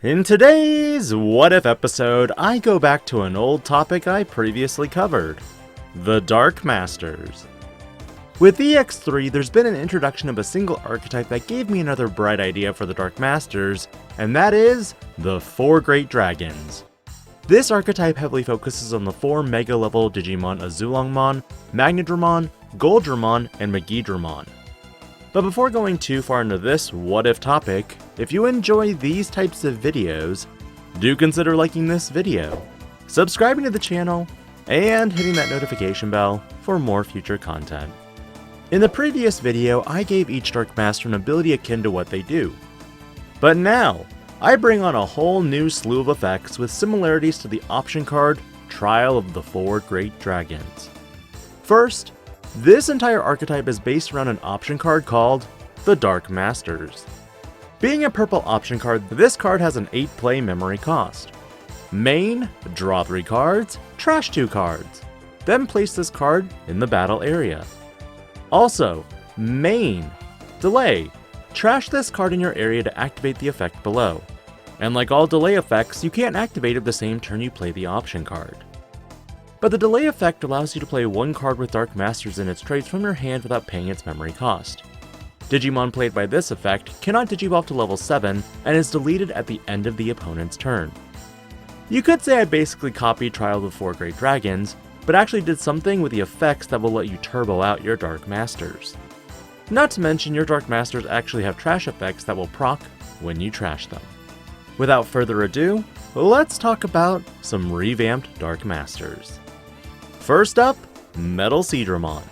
In today's What If episode, I go back to an old topic I previously covered, the Dark Masters. With EX3, there's been an introduction of a single archetype that gave me another bright idea for the Dark Masters, and that is the 4 Great Dragons. This archetype heavily focuses on the 4 mega-level Digimon Azulongmon, Machinedramon, Goldramon, and Megidramon. But before going too far into this what if topic, if you enjoy these types of videos, do consider liking this video, subscribing to the channel, and hitting that notification bell for more future content. In the previous video, I gave each Dark Master an ability akin to what they do. But now, I bring on a whole new slew of effects with similarities to the option card Trial of the 4 Great Dragons. First, this entire archetype is based around an option card called the Dark Masters. Being a purple option card, this card has an 8-play memory cost. Main, draw 3 cards, trash 2 cards. Then place this card in the battle area. Also, main, delay, trash this card in your area to activate the effect below. And like all delay effects, you can't activate it the same turn you play the option card. But the delay effect allows you to play 1 card with Dark Masters in its traits from your hand without paying its memory cost. Digimon played by this effect cannot Digivolve to level 7 and is deleted at the end of the opponent's turn. You could say I basically copied Trial of the 4 Great Dragons, but actually did something with the effects that will let you turbo out your Dark Masters. Not to mention your Dark Masters actually have trash effects that will proc when you trash them. Without further ado, let's talk about some revamped Dark Masters. First up, Metalseadramon.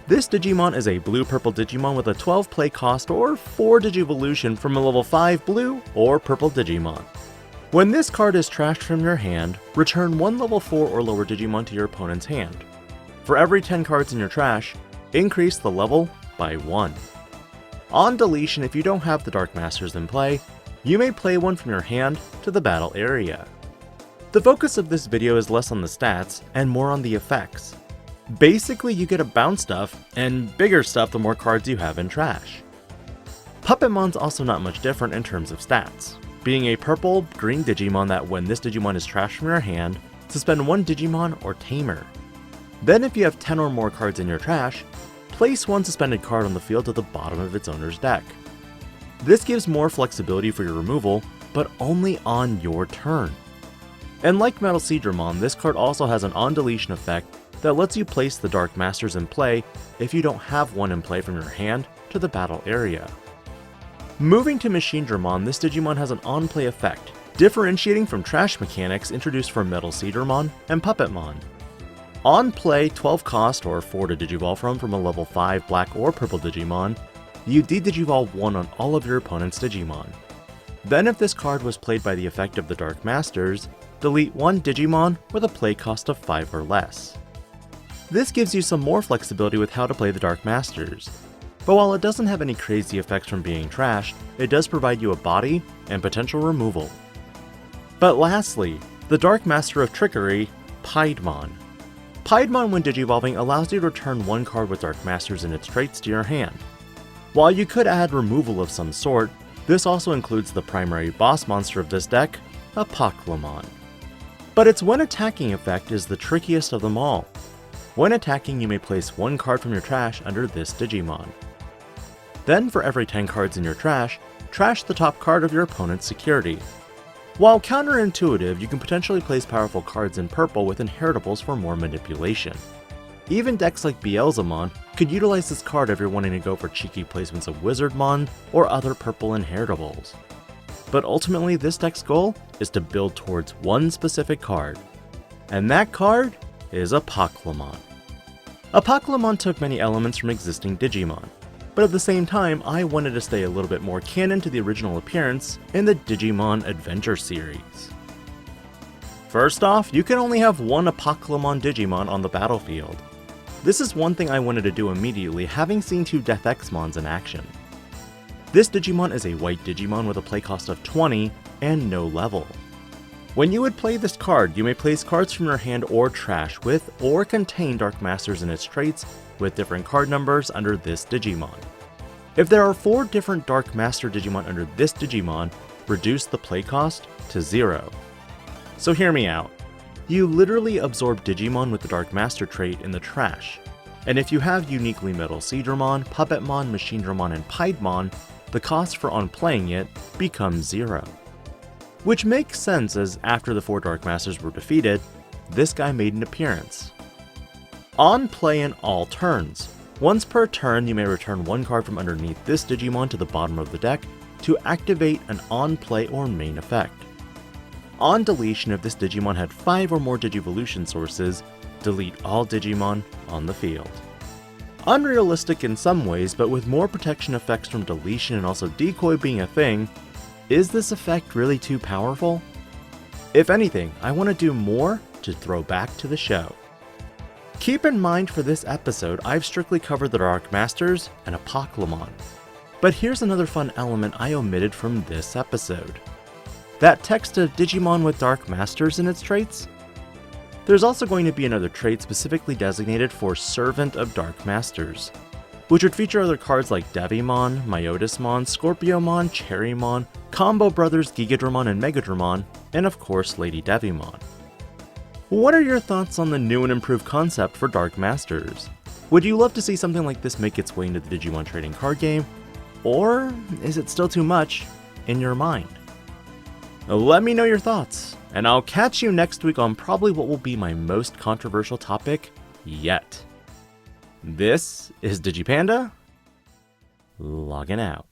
This Digimon is a blue-purple Digimon with a 12 play cost or 4 Digivolution from a level 5 blue or purple Digimon. When this card is trashed from your hand, return 1 level 4 or lower Digimon to your opponent's hand. For every 10 cards in your trash, increase the level by 1. On deletion, if you don't have the Dark Masters in play, you may play one from your hand to the battle area. The focus of this video is less on the stats and more on the effects. Basically, you get a bounce stuff and bigger stuff the more cards you have in trash. Puppetmon's also not much different in terms of stats, being a purple green Digimon that when this Digimon is trashed from your hand, suspend 1 Digimon or Tamer. Then if you have 10 or more cards in your trash, place 1 suspended card on the field at the bottom of its owner's deck. This gives more flexibility for your removal, but only on your turn. And like Metalseadramon, this card also has an on-deletion effect that lets you place the Dark Masters in play if you don't have one in play from your hand to the battle area. Moving to Machinedramon, this Digimon has an on-play effect, differentiating from trash mechanics introduced for Metalseadramon and Puppetmon. On play, 12 cost or 4 to Digivolve from a level 5 black or purple Digimon, you De-Digivolve 1 on all of your opponent's Digimon. Then if this card was played by the effect of the Dark Masters, delete 1 Digimon with a play cost of 5 or less. This gives you some more flexibility with how to play the Dark Masters, but while it doesn't have any crazy effects from being trashed, it does provide you a body and potential removal. But lastly, the Dark Master of Trickery, Piedmon. Piedmon when Digivolving allows you to return 1 card with Dark Masters in its traits to your hand. While you could add removal of some sort, this also includes the primary boss monster of this deck, Apokarimon. But its when attacking effect is the trickiest of them all. When attacking, you may place 1 card from your trash under this Digimon. Then for every 10 cards in your trash, trash the top card of your opponent's security. While counterintuitive, you can potentially place powerful cards in purple with inheritables for more manipulation. Even decks like Beelzemon could utilize this card if you're wanting to go for cheeky placements of Wizardmon or other purple inheritables. But ultimately, this deck's goal is to build towards one specific card, and that card is Apocalymon. Apocalymon took many elements from existing Digimon, but at the same time, I wanted to stay a little bit more canon to the original appearance in the Digimon Adventure series. First off, you can only have 1 Apocalymon Digimon on the battlefield. This is one thing I wanted to do immediately, having seen 2 Death X-Mons in action. This Digimon is a white Digimon with a play cost of 20 and no level. When you would play this card, you may place cards from your hand or trash with or contain Dark Masters in its traits with different card numbers under this Digimon. If there are 4 different Dark Master Digimon under this Digimon, reduce the play cost to 0. So hear me out. You literally absorb Digimon with the Dark Master trait in the trash, and if you have uniquely Metalseadramon, Puppetmon, Machinedramon, and Piedmon, the cost for on-playing it becomes 0. Which makes sense, as after the 4 Dark Masters were defeated, this guy made an appearance. On play in all turns. Once per turn, you may return 1 card from underneath this Digimon to the bottom of the deck to activate an on-play or main effect. On deletion, if this Digimon had 5 or more Digivolution sources, delete all Digimon on the field. Unrealistic in some ways, but with more protection effects from deletion and also decoy being a thing, is this effect really too powerful? If anything, I want to do more to throw back to the show. Keep in mind for this episode, I've strictly covered the Dark Masters and Apokarimon. But here's another fun element I omitted from this episode. That text of Digimon with Dark Masters in its traits? There's also going to be another trait specifically designated for Servant of Dark Masters, which would feature other cards like Devimon, Myotismon, Scorpiomon, Cherrymon, Combo Brothers, Gigadramon, and Megadramon, and of course Lady Devimon. What are your thoughts on the new and improved concept for Dark Masters? Would you love to see something like this make its way into the Digimon trading card game? Or is it still too much in your mind? Let me know your thoughts, and I'll catch you next week on probably what will be my most controversial topic yet. This is Digi-Panda, logging out.